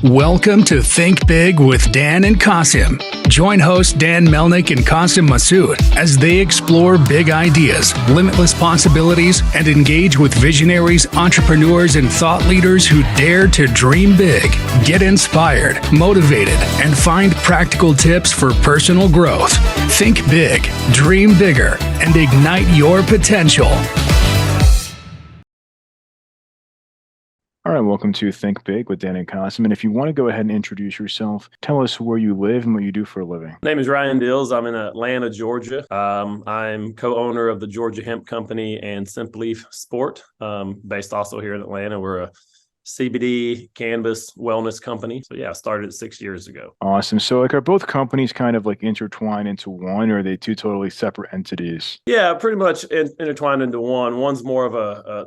Welcome to Think Big with Dan and Qasim. Join hosts Dan Melnick and Qasim Masood as they explore big ideas, limitless possibilities, and engage with visionaries, entrepreneurs, and thought leaders who dare to dream big, get inspired, motivated, and find practical tips for personal growth. Think big, dream bigger, and ignite your potential. All right, welcome to Think Big with Dan and Qasim. And if you want to go ahead and introduce yourself, tell us where you live and what you do for a living. My name is Ryan Dills. I'm in Atlanta, Georgia. I'm co-owner of the Georgia Hemp Company and Simply Sport, based also here in Atlanta. We're a CBD cannabis wellness company. So yeah, I started 6 years ago. Awesome. So are both companies kind of like intertwined into one, or are they two totally separate entities? Yeah, pretty much intertwined into one. One's more of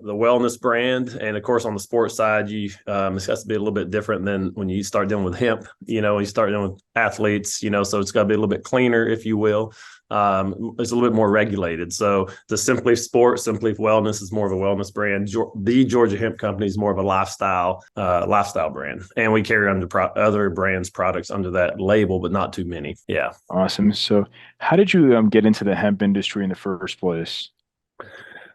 the wellness brand. And of course, on the sports side, it has to be a little bit different than when you start dealing with hemp, you start dealing with athletes, so it's got to be a little bit cleaner, if you will. It's a little bit more regulated. So the Simply Sport, Simply Wellness is more of a wellness brand. The Georgia Hemp Company is more of a lifestyle brand. And we carry under other brands' products under that label, but not too many. Yeah. Awesome. So how did you get into the hemp industry in the first place?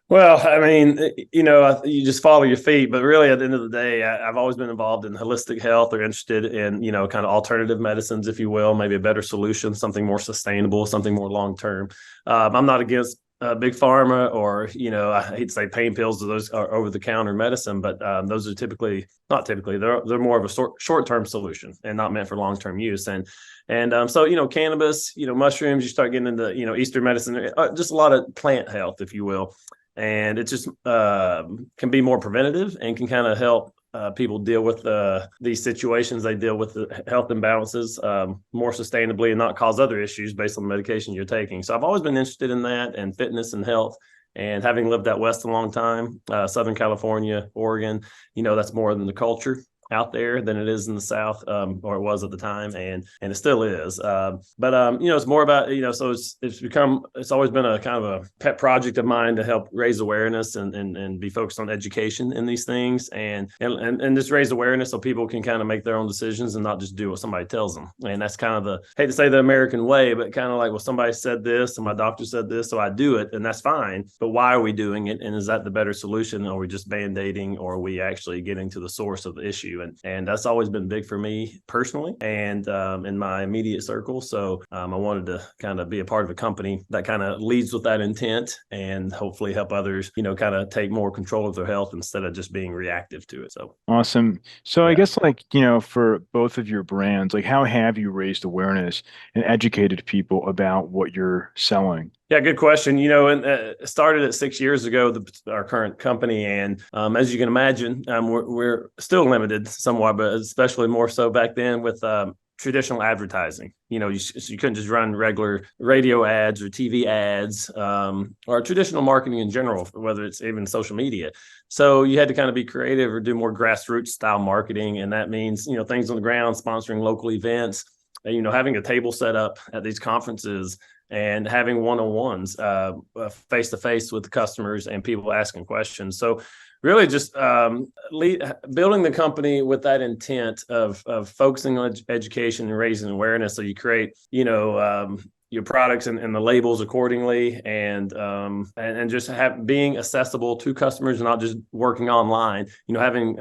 Well, I mean, you just follow your feet, but really at the end of the day, I've always been involved in holistic health or interested in, kind of alternative medicines, if you will, maybe a better solution, something more sustainable, something more long-term. I'm not against big pharma or, I hate to say pain pills, or those are over-the-counter medicine, but those are they're more of a short-term solution and not meant for long-term use. And so, cannabis, mushrooms, you start getting into, Eastern medicine, just a lot of plant health, if you will. And it just can be more preventative and can kind of help people deal with these situations. They deal with the health imbalances more sustainably and not cause other issues based on the medication you're taking. So I've always been interested in that and fitness and health. And having lived out west a long time, Southern California, Oregon, that's more than the culture out there than it is in the South, or it was at the time, and it still is. But it's more about, so it's always been a kind of a pet project of mine to help raise awareness and be focused on education in these things and just raise awareness so people can kind of make their own decisions and not just do what somebody tells them. And that's kind of hate to say the American way, but kind of like, well, somebody said this and my doctor said this, so I do it, and that's fine. But why are we doing it? And is that the better solution? Or are we just band-aiding, or are we actually getting to the source of the issue? And that's always been big for me personally and in my immediate circle. So I wanted to kind of be a part of a company that kind of leads with that intent and hopefully help others, kind of take more control of their health instead of just being reactive to it. So awesome. So I guess for both of your brands, how have you raised awareness and educated people about what you're selling? Yeah, good question. And it started at 6 years ago, our current company. And as you can imagine, we're still limited somewhat, but especially more so back then with traditional advertising. You couldn't just run regular radio ads or TV ads or traditional marketing in general, whether it's even social media. So you had to kind of be creative or do more grassroots style marketing. And that means, things on the ground, sponsoring local events, having a table set up at these conferences and having one-on-ones face-to-face with the customers and people asking questions. So really just building the company with that intent of focusing on education and raising awareness. So you create, your products and the labels accordingly, and just being accessible to customers and not just working online, having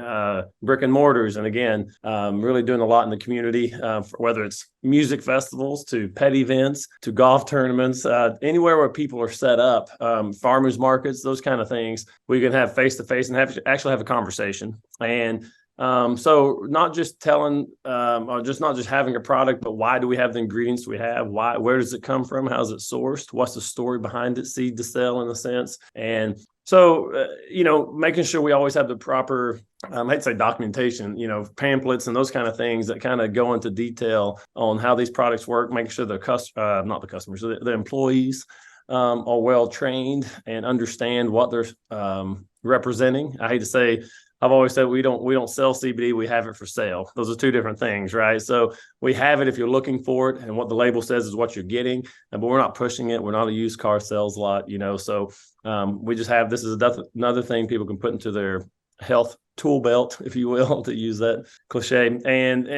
brick and mortars. And again, really doing a lot in the community, whether it's music festivals to pet events to golf tournaments, anywhere where people are set up, farmers markets, those kind of things, we can have face-to-face and actually have a conversation. And so not just telling, or just not just having a product, but why do we have the ingredients we have? Where does it come from? How's it sourced? What's the story behind it? Seed to sell, in a sense. And so, making sure we always have the proper, I hate to say documentation, pamphlets and those kind of things that kind of go into detail on how these products work, making sure the employees are well trained and understand what they're representing. I hate to say, I've always said we don't sell CBD, we have it for sale. Those are two different things, right? So we have it if you're looking for it, and what the label says is what you're getting, but we're not pushing it. We're not a used car sales lot, So we just have, this is another thing people can put into their health tool belt, if you will, to use that cliche, and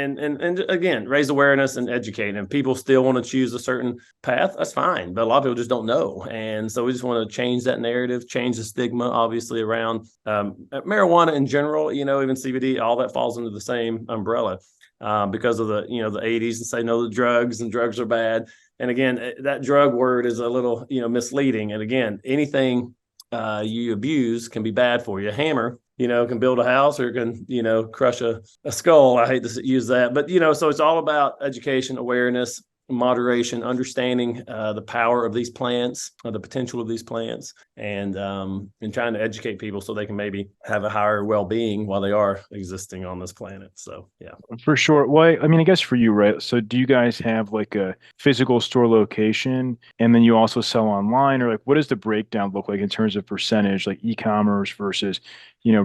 again, raise awareness and educate. And people still want to choose a certain path, that's fine, but a lot of people just don't know. And so we just want to change that narrative, change the stigma, obviously, around marijuana in general, even CBD, all that falls into the same umbrella. Because of the 80s and say no to drugs and drugs are bad. And again, that drug word is a little misleading. And again, anything you abuse can be bad for you. A hammer, can build a house or can, crush a skull. I hate to use that, but, so it's all about education, awareness, moderation, understanding the power of these plants, the potential of these plants, and trying to educate people so they can maybe have a higher well-being while they are existing on this planet. So, yeah. For sure. Well, I mean, I guess for you, right? So do you guys have like a physical store location and then you also sell online, or like what does the breakdown look like in terms of percentage, like e-commerce versus,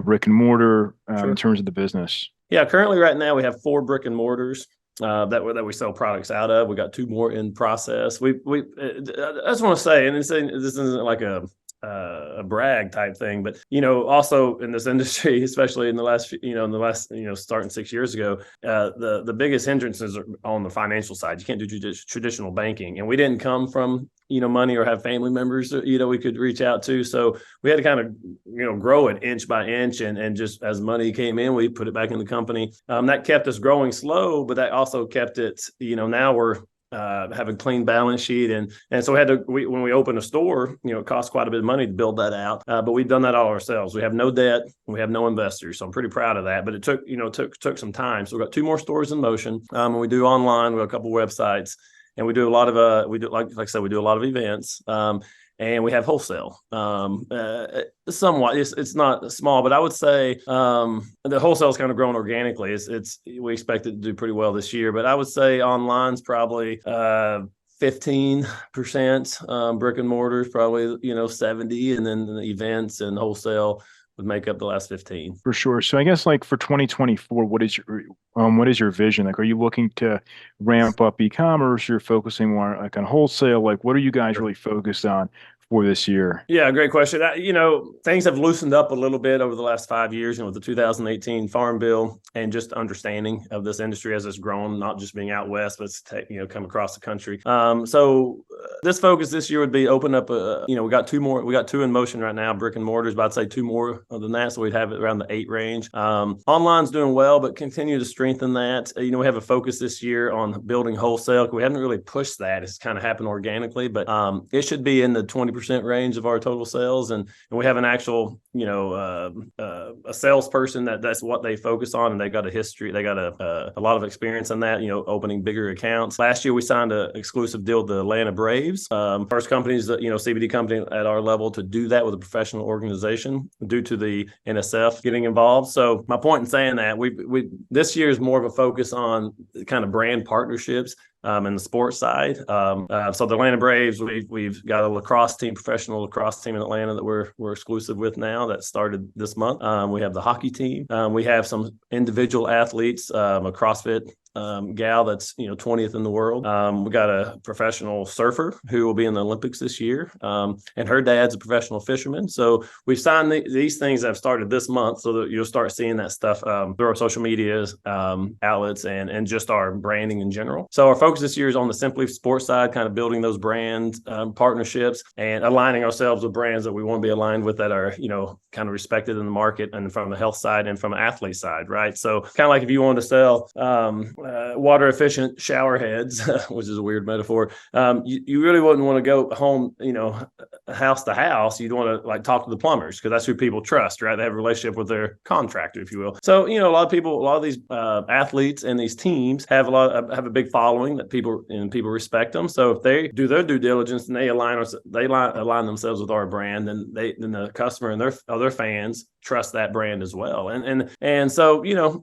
brick and mortar Sure. in terms of the business? Yeah, currently right now we have 4 brick and mortars that we sell products out of. We got 2 more in process. I just want to say, and this isn't like a brag type thing, but also in this industry, especially in the last starting 6 years ago, the biggest hindrances are on the financial side. You can't do traditional banking, and we didn't come from money or have family members we could reach out to, so we had to kind of grow it inch by inch, and just as money came in, we put it back in the company. That kept us growing slow, but that also kept it. Now we're have a clean balance sheet. And so when we open a store, it costs quite a bit of money to build that out. But we've done that all ourselves. We have no debt. We have no investors. So I'm pretty proud of that. But it took some time. So we've got 2 more stores in motion. And we do online. We have a couple websites, and we do a lot of, like I said, we do a lot of events. And we have wholesale. Somewhat, it's not small, but I would say the wholesale is kind of grown organically. We expect it to do pretty well this year, but I would say online's probably 15%, brick and mortar is probably 70%, and then the events and wholesale would make up the last 15. For sure. So I guess like for 2024, what is your vision? Like, are you looking to ramp up e-commerce? You're focusing more like on wholesale. Like, what are you guys really focused on for this year? Yeah, great question. Things have loosened up a little bit over the last 5 years, with the 2018 Farm Bill and just understanding of this industry as it's grown, not just being out west, but it's come across the country. So this focus this year would be open up. We got 2 more. We got 2 in motion right now, brick and mortars, but I'd say 2 more than that. So we'd have it around the 8 range. Online's doing well, but continue to strengthen that. We have a focus this year on building wholesale. We haven't really pushed that. It's kind of happened organically, but it should be in the 20% range of our total sales, and we have an actual a salesperson that's what they focus on, and they got a history, they got a lot of experience in that, opening bigger accounts. Last year we signed an exclusive deal with the Atlanta Braves, first companies that CBD company at our level to do that with a professional organization due to the NSF getting involved. So my point in saying that we this year is more of a focus on kind of brand partnerships in the sports side. So the Atlanta Braves, we've got a professional lacrosse team in Atlanta that we're exclusive with now that started this month. We have the hockey team. We have some individual athletes, a CrossFit gal that's 20th in the world. We got a professional surfer who will be in the Olympics this year, and her dad's a professional fisherman. So we've signed these things that have started this month, so that you'll start seeing that stuff through our social media outlets and just our branding in general. So our focus this year is on the Simply Sports side, kind of building those brand partnerships and aligning ourselves with brands that we want to be aligned with that are kind of respected in the market, and from the health side and from an athlete side, right? So kind of like if you wanted to sell water efficient shower heads, which is a weird metaphor. You really wouldn't want to go home, house to house. You'd want to talk to the plumbers, because that's who people trust, right? They have a relationship with their contractor, if you will. So, a lot of these athletes and these teams have a big following that people respect them. So if they do their due diligence and they align themselves with our brand, then the customer and their fans trust that brand as well. And so,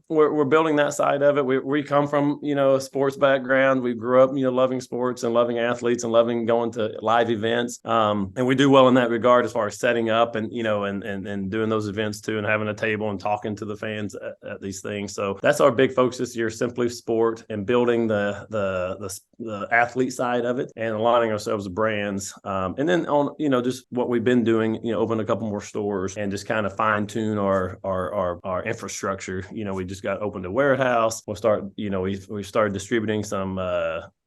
we're building that side of it. We come from, a sports background. We grew up, loving sports and loving athletes and loving going to live events. And we do well in that regard as far as setting up and doing those events too, and having a table and talking to the fans at these things. So that's our big focus this year, Simply Sport, and building the the athlete side of it and aligning ourselves with brands. And then on, just what we've been doing, open a couple more stores and just kind of fine tune our infrastructure. We just got opened a warehouse. We'll start, we started distributing some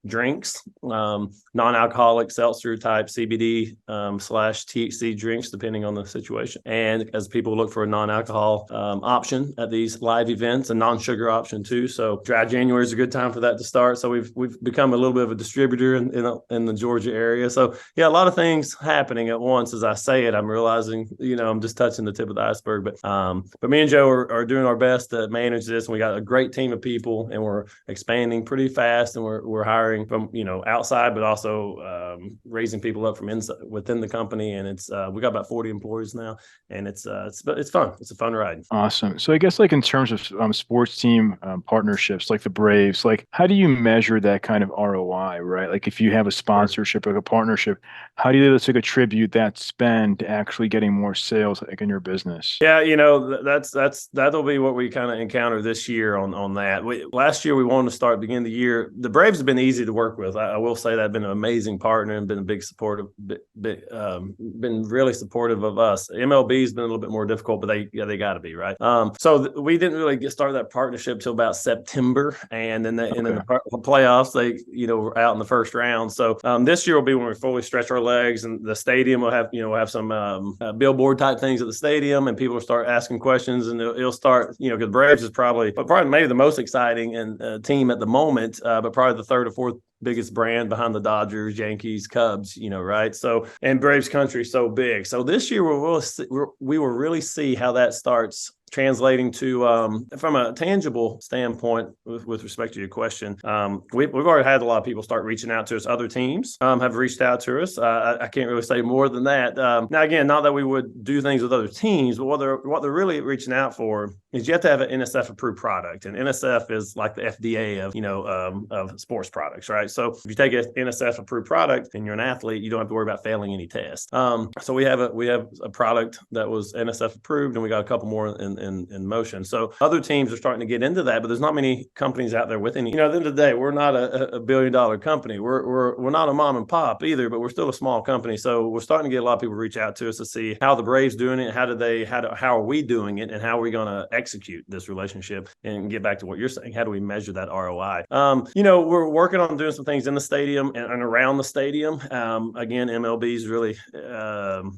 drinks, non-alcoholic seltzer type CBD / THC drinks, depending on the situation. And as people look for a non-alcohol option at these live events, a non-sugar option too. So dry January is a good time for that to start. So we've become a little bit of a distributor in the Georgia area. So yeah, a lot of things happening at once. As I say it, I'm realizing, I'm just touching the tip of the iceberg. But me and Joe are doing our best to manage this. And we got a great team of people, and we're expanding pretty fast, and we're hiring from outside, but also raising people up from inside within the company. And it's we got about 40 employees now, and it's fun. It's a fun ride. Awesome. So I guess like in terms of sports team partnerships, like the Braves, like how do you measure that kind of ROI, right? Like if you have a sponsorship, like a partnership, how do you let's like attribute that spend to actually getting more sales like in your business? Yeah, that'll be what we kind of encounter this year on that. Last year we wanted to start beginning of the year. The Braves have been easy to work with. I will say that, been an amazing partner and been a big supportive, been really supportive of us. MLB's been a little bit more difficult, but they got to be, right. We didn't really start that partnership till about September, and then in the playoffs they were out in the first round. So this year will be when we fully stretch our legs, and the stadium will have some billboard type things at the stadium, and people will start asking questions, and it'll start because the Braves is probably maybe the most exciting and team at the moment, but probably the third or fourth biggest brand behind the Dodgers, Yankees, Cubs, right? So, and Braves country is so big. So this year we will really see how that starts translating to from a tangible standpoint with respect to your question. We've already had a lot of people start reaching out to us. Other teams have reached out to us. I can't really say more than that. Now, again, not that we would do things with other teams, but what they're really reaching out for is you have to have an NSF approved product, and NSF is like the FDA of sports products, right? So if you take an NSF approved product and you're an athlete, you don't have to worry about failing any tests. So we have a product that was NSF approved, and we got a couple more in motion. So other teams are starting to get into that, but there's not many companies out there with any. At the end of the day, we're not a $1 billion company. We're not a mom and pop either, but we're still a small company. So we're starting to get a lot of people reach out to us to see how the Braves doing it, how are we doing it, and how are we going to execute this relationship. And get back to what you're saying, how do we measure that ROI? We're working on doing some things in the stadium and around the stadium. Again, MLB is really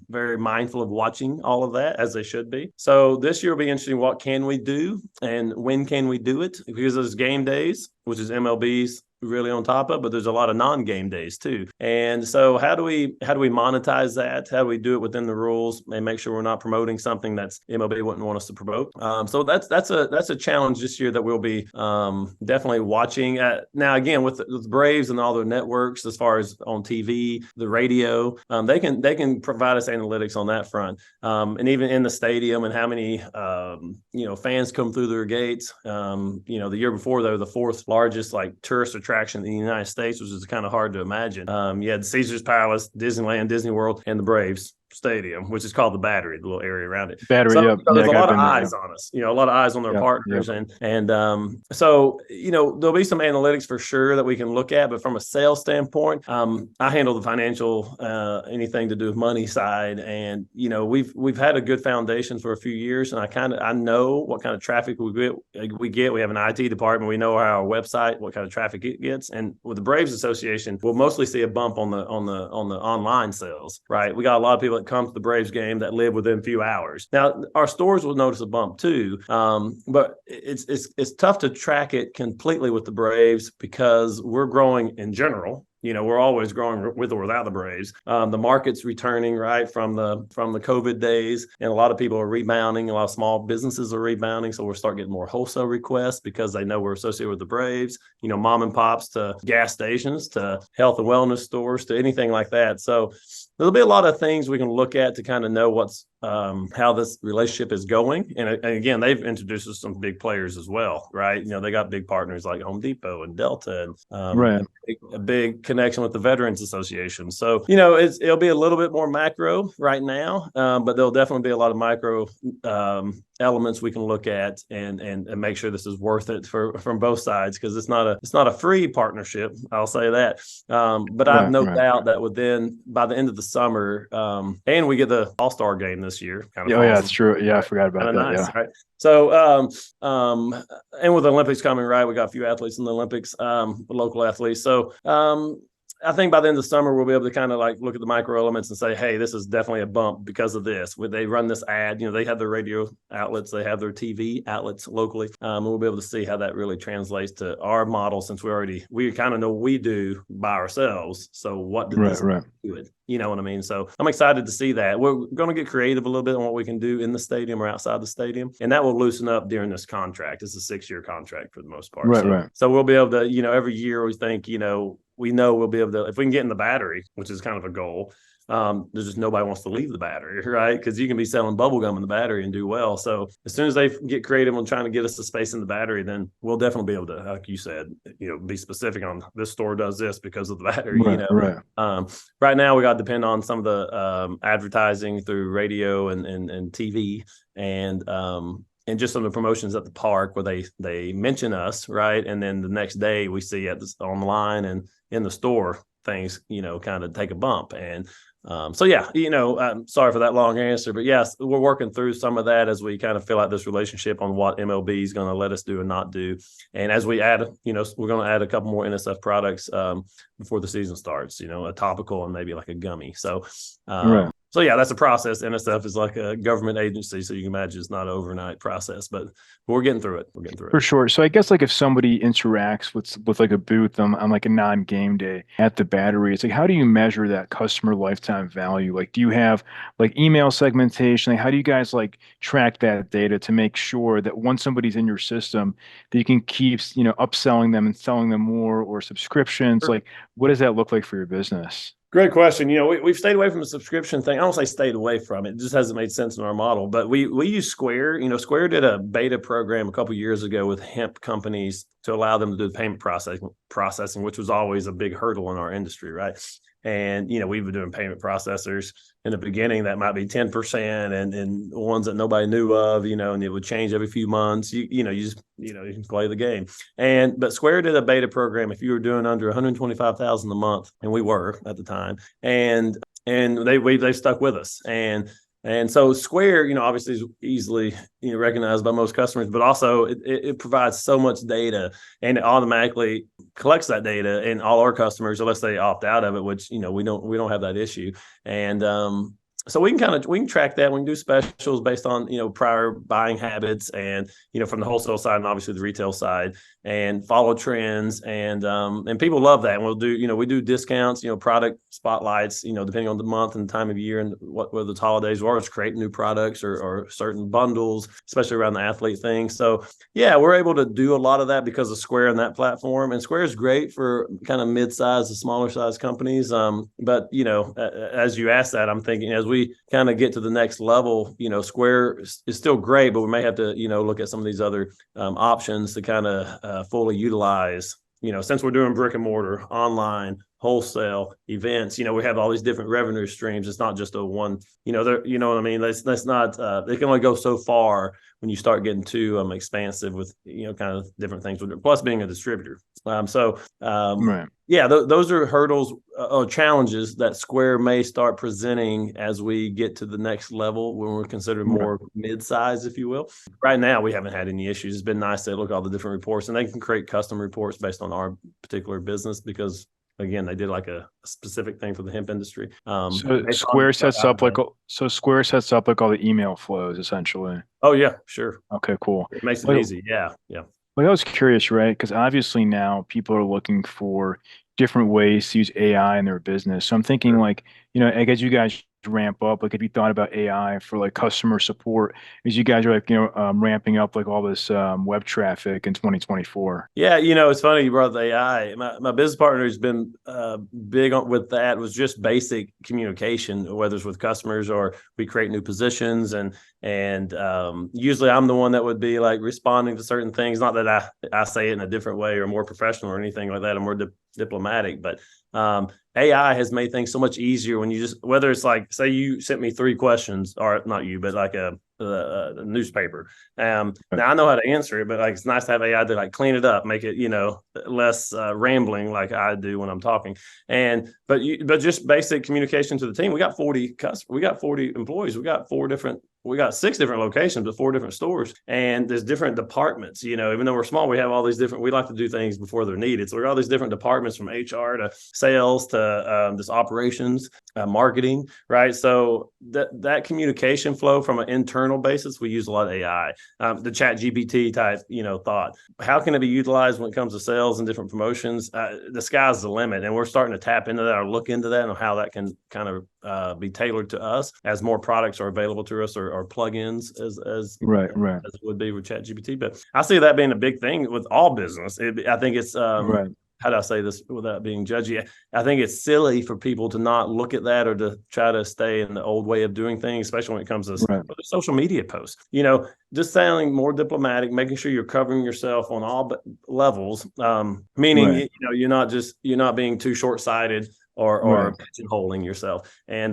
very mindful of watching all of that, as they should be. So this year will be interesting. What can we do and when can we do it? Because there's game days, which is MLB's really on top of, but there's a lot of non-game days too. And so how do we monetize that? How do we do it within the rules and make sure we're not promoting something that's MLB wouldn't want us to promote? So that's a challenge this year that we'll be definitely watching. Now, again, with the Braves and all their networks, as far as on TV, the radio, they can provide us analytics on that front. And even in the stadium and how many fans come through their gates. The year before, they were the fourth largest tourist attraction in the United States, which is kind of hard to imagine. You had Caesar's Palace, Disneyland, Disney World, and the Braves Stadium, which is called the Battery, the little area around it. Battery, so, yep. So there's a lot of eyes on us, a lot of eyes on their partners. Yep. And so there'll be some analytics for sure that we can look at, but from a sales standpoint, I handle the financial, anything to do with money side. And, we've had a good foundation for a few years, and I know what kind of traffic we get. We have an IT department. We know our website, what kind of traffic it gets. And with the Braves Association, we'll mostly see a bump on the online sales, right? We got a lot of people that come to the Braves game that live within a few hours. Now, our stores will notice a bump too, but it's tough to track it completely with the Braves because we're growing in general. We're always growing with or without the Braves. The market's returning right from the COVID days, and a lot of people are rebounding. A lot of small businesses are rebounding, so we'll start getting more wholesale requests because they know we're associated with the Braves. Mom and pops to gas stations to health and wellness stores to anything like that. So there'll be a lot of things we can look at to kind of know what's how this relationship is going. And again, they've introduced us some big players as well, right? They got big partners like Home Depot and Delta, and Right. a big connection with the Veterans Association. So, it'll be a little bit more macro right now, but there'll definitely be a lot of micro elements we can look at and make sure this is worth it from both sides, because it's not a free partnership. I'll say that. But I have no doubt that within by the end of the summer, and we get the All-Star game this year. Oh yeah, that's true. Yeah, I forgot about that. Nice, yeah. right? So, and with the Olympics coming, right, we got a few athletes in the Olympics, local athletes. So, I think by the end of the summer, we'll be able to kind of like look at the micro elements and say, hey, this is definitely a bump because of this. When they run this ad, they have their radio outlets, they have their TV outlets locally. And we'll be able to see how that really translates to our model, since we kind of know what we do by ourselves. So what did this do it? You know what I mean? So I'm excited to see that. We're going to get creative a little bit on what we can do in the stadium or outside the stadium. And that will loosen up during this contract. It's a 6-year contract for the most part. So we'll be able to, every year we think, we know we'll be able to, if we can get in the battery, which is kind of a goal. There's just nobody wants to leave the battery, right? Because you can be selling bubble gum in the battery and do well. So as soon as they get creative on trying to get us the space in the battery, then we'll definitely be able to, like you said, be specific on this store does this because of the battery. Right now we got to depend on some of the advertising through radio and TV and just some of the promotions at the park where they mention us, right? And then the next day we see online and in the store things, kind of take a bump. And I'm sorry for that long answer, but yes, we're working through some of that as we kind of fill out this relationship on what MLB is going to let us do and not do. And as we add, we're going to add a couple more NSF products before the season starts, a topical and maybe like a gummy. So, So yeah, that's a process. NSF is like a government agency, so you can imagine it's not an overnight process, but we're getting through it. For sure. So I guess like if somebody interacts with like a booth on like a non-game day at the Battery, it's like, how do you measure that customer lifetime value? Like, do you have like email segmentation? Like, how do you guys like track that data to make sure that once somebody's in your system, that you can keep, upselling them and selling them more or subscriptions? Sure. Like, what does that look like for your business? Great question. We've stayed away from the subscription thing. I don't say stayed away from it. It just hasn't made sense in our model. But we use Square. Square did a beta program a couple of years ago with hemp companies to allow them to do the payment processing, which was always a big hurdle in our industry, right? And, we've been doing payment processors in the beginning that might be 10% and ones that nobody knew of, and it would change every few months. You can play the game. But Square did a beta program if you were doing under 125,000 a month, and we were at the time. And they stuck with us. And so Square, obviously is easily recognized by most customers, but also it provides so much data, and it automatically collects that data, and all our customers, unless they opt out of it, which we don't have that issue. And so we can track that. We can do specials based on prior buying habits, and from the wholesale side and obviously the retail side, and follow trends, and people love that. And we'll do we do discounts, product spotlights, depending on the month and the time of year and whether it's holidays, or it's creating new products or certain bundles, especially around the athlete thing. So yeah, we're able to do a lot of that because of Square and that platform. And Square is great for kind of mid-size to smaller size companies. But as you asked that, I'm thinking as we kind of get to the next level, Square is still great, but we may have to, look at some of these other options to kind of fully utilize, since we're doing brick and mortar, online, wholesale, events, we have all these different revenue streams. It's not just a one, you know what I mean? That's not, they can only go so far when you start getting too expansive with, kind of different things, plus being a distributor. Right. Yeah, those are hurdles or challenges that Square may start presenting as we get to the next level when we're considered more mid-size, if you will. Right now, we haven't had any issues. It's been nice to look at all the different reports, and they can create custom reports based on our particular business because, again, they did like a specific thing for the hemp industry. So Square sets up like all the email flows essentially. Oh yeah, sure. Okay, cool. It makes it easy. Yeah. Well, I was curious, right? Because obviously now people are looking for different ways to use AI in their business. So I'm thinking like, I guess you guys ramp up? Like, have you thought about AI for like customer support as you guys are like, ramping up like all this web traffic in 2024? Yeah, it's funny you brought the AI. My business partner has been big on with that. Was just basic communication, whether it's with customers or we create new positions, and usually I'm the one that would be like responding to certain things. Not that I say it in a different way or more professional or anything like that. I'm more diplomatic, but AI has made things so much easier when you just, whether it's like, say you sent me 3 questions, or not you, but like a newspaper. Now I know how to answer it, but like it's nice to have AI to like clean it up, make it less rambling like I do when I'm talking. But just basic communication to the team. We got 40 customers, we got 40 employees, we got 6 different locations, but 4 different stores, and there's different departments. Even though we're small, we have all these different. We like to do things before they're needed, so we got all these different departments from HR to sales to this operations, marketing, right? So that communication flow from an internal basis, we use a lot of AI, the Chat GPT type, thought. How can it be utilized when it comes to sales and different promotions? The sky's the limit, and we're starting to tap into that or look into that and how that can kind of be tailored to us as more products are available to us or plugins as Right. as it would be with Chat GPT. But I see that being a big thing with all business. I think it's Right. how do I say this without being judgy? I think it's silly for people to not look at that or to try to stay in the old way of doing things, especially when it comes to social media posts. Just sounding more diplomatic, making sure you're covering yourself on all levels, meaning you're not being too short-sighted or pigeonholing yourself. And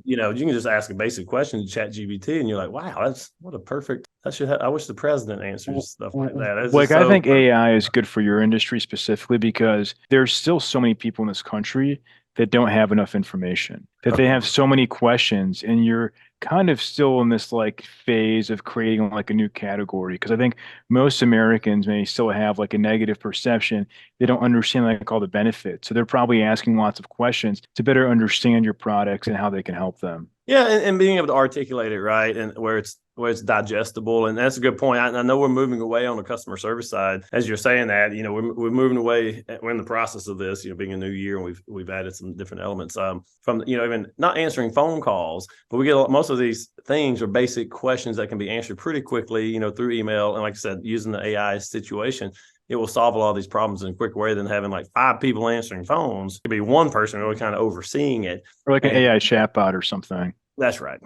you can just ask a basic question to Chat GPT, and you're like, wow, that's what a perfect. I wish the president answers stuff like that. Like, I think AI is good for your industry specifically because there's still so many people in this country that don't have enough information, that they have so many questions, and you're kind of still in this like phase of creating like a new category. Because I think most Americans may still have like a negative perception. They don't understand like all the benefits. So they're probably asking lots of questions to better understand your products and how they can help them. Yeah, and being able to articulate it right, and where it's digestible, and that's a good point. I know we're moving away on the customer service side, as you're saying that. We're moving away. We're in the process of this. Being a new year, and we've added some different elements from even not answering phone calls, but we get most of these things are basic questions that can be answered pretty quickly, through email, and like I said, using the AI situation. It will solve a lot of these problems in a quick way than having like 5 people answering phones. It could be one person really kind of overseeing it. Or like an AI chatbot or something. That's right.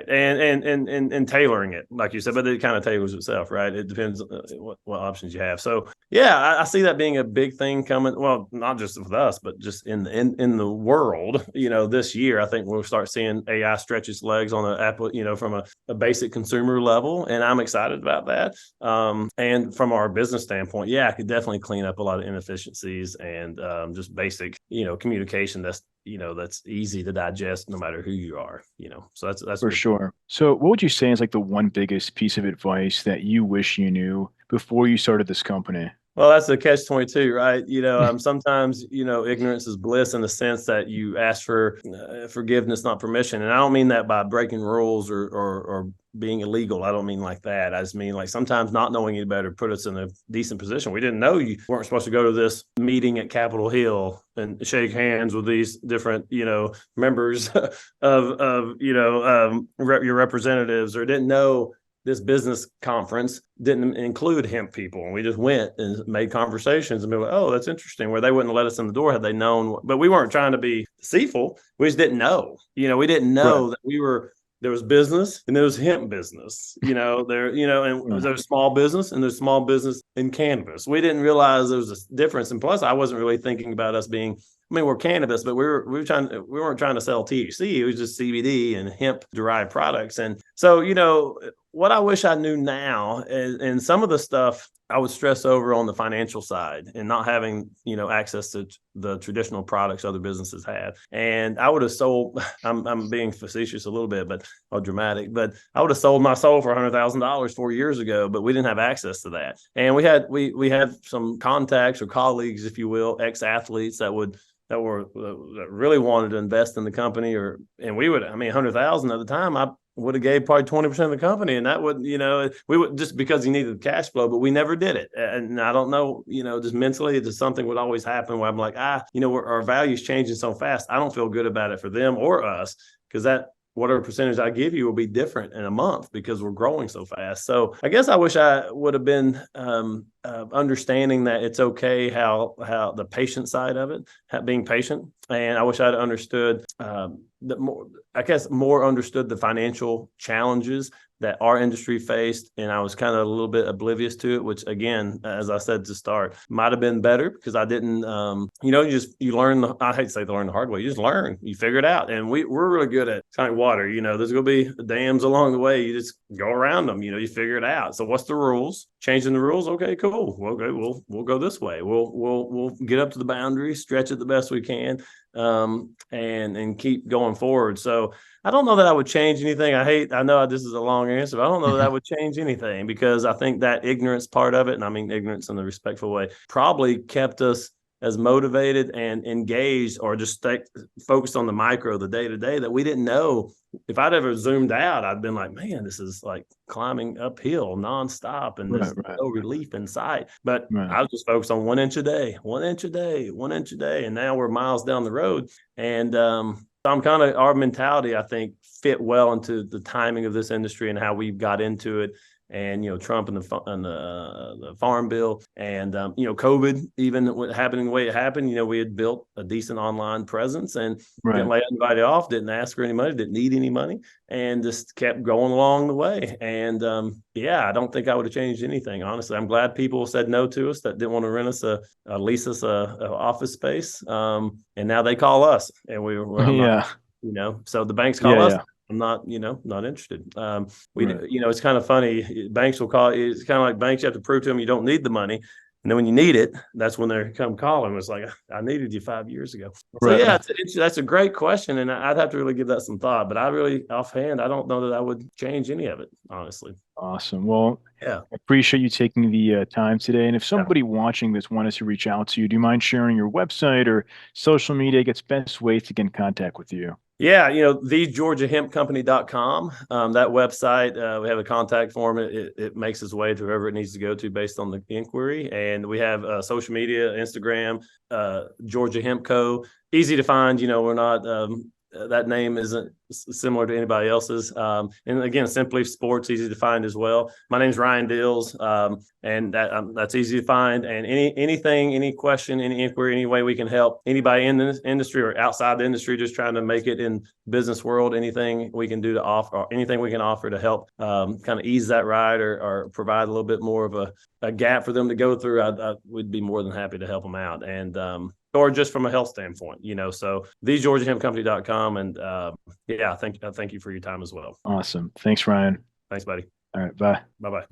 And tailoring it, like you said, but it kind of tailors itself, right? It depends what options you have. So yeah, I see that being a big thing coming. Well, not just with us, but just in the world. This year, I think we'll start seeing AI stretch its legs on the Apple, from a basic consumer level, and I'm excited about that. And from our business standpoint, yeah, I could definitely clean up a lot of inefficiencies and just basic, communication that's easy to digest no matter who you are, so that's For sure. So what would you say is like the one biggest piece of advice that you wish you knew before you started this company? Well, that's a catch-22, right? Sometimes, ignorance is bliss in the sense that you ask for forgiveness, not permission. And I don't mean that by breaking rules or being illegal. I don't mean like that. I just mean like sometimes not knowing any better put us in a decent position. We didn't know you weren't supposed to go to this meeting at Capitol Hill and shake hands with these different, members of your representatives, or didn't know this business conference didn't include hemp people. And we just went and made conversations and be like, oh, that's interesting, where they wouldn't have let us in the door had they known. But we weren't trying to be deceitful. We just didn't know. We didn't know that there was business and there was hemp business, and there's small business and there's small business in cannabis. We didn't realize there was a difference. And plus, I wasn't really thinking about us being, we're cannabis, but we weren't trying to sell THC. It was just CBD and hemp derived products. And so, what I wish I knew now and some of the stuff I would stress over on the financial side and not having, access to the traditional products other businesses have. And I would have sold, I'm being facetious a little bit, or dramatic, but I would have sold my soul for $100,000 4 years ago, but we didn't have access to that. And we had some contacts or colleagues, if you will, ex-athletes that really wanted to invest in the company, and we would, $100,000 at the time, I would have gave probably 20% of the company, and that would, we would, just because he needed the cash flow, but we never did it. And I don't know, just mentally, it's something would always happen where I'm like, our values changing so fast. I don't feel good about it for them or us, because that whatever percentage I give you will be different in a month because we're growing so fast. So I guess I wish I would have been understanding that it's okay how the patient side of it, being patient. And I wish I'd understood more understood the financial challenges that our industry faced. And I was kind of a little bit oblivious to it, which again, as I said to start, might have been better because I didn't, you learn, I hate to say learn the hard way. You just learn, you figure it out. And we're really good at kind of water, there's going to be dams along the way. You just go around them, you figure it out. So what's the rules? Changing the rules. Okay, cool. Okay, we'll go this way. We'll get up to the boundary, stretch it the best we can, and keep going forward. So I don't know that I would change anything. I know this is a long answer, but I don't know that I would change anything because I think that ignorance part of it, and I mean ignorance in a respectful way, probably kept us as motivated and engaged, or just focused on the micro, the day to day, that we didn't know. If I'd ever zoomed out, I'd been like, man, this is like climbing uphill nonstop, and there's no relief in sight. But I was just focused on 1 inch a day, 1 inch a day, 1 inch a day. And now we're miles down the road. And I'm kind of, our mentality, I think, fit well into the timing of this industry and how we got into it. And, Trump and the farm bill and, COVID, even happening the way it happened, we had built a decent online presence and didn't lay anybody off, didn't ask for any money, didn't need any money, and just kept going along the way. And, I don't think I would have changed anything, honestly. I'm glad people said no to us that didn't want to rent us lease us a office space. And now they call us and so the banks call us. I'm not interested. It's kind of funny. Banks will call. It's kind of like banks. You have to prove to them you don't need the money. And then when you need it, that's when they come calling. It's like, I needed you 5 years ago. So that's a great question. And I'd have to really give that some thought, but I really offhand, I don't know that I would change any of it, honestly. Awesome. Well, I appreciate you taking the time today. And if somebody watching this wanted to reach out to you, do you mind sharing your website or social media? Gets best ways to get in contact with you? Yeah, thegeorgiahempcompany.com. That website, we have a contact form. It makes its way to whoever it needs to go to based on the inquiry. And we have social media, Instagram, Georgia Hemp Co. Easy to find. We're not that name isn't similar to anybody else's. And again, Simply Sports, easy to find as well. My name's Ryan Dills, and that's easy to find. And anything, any question, any inquiry, any way we can help anybody in the industry or outside the industry just trying to make it in business world, anything we can do to offer, or anything we can offer to help kind of ease that ride or provide a little bit more of a gap for them to go through, I would be more than happy to help them out. And or just from a health standpoint, so thegeorgiahempcompany.com. And thank you for your time as well. Awesome. Thanks, Ryan. Thanks, buddy. All right. Bye. Bye-bye.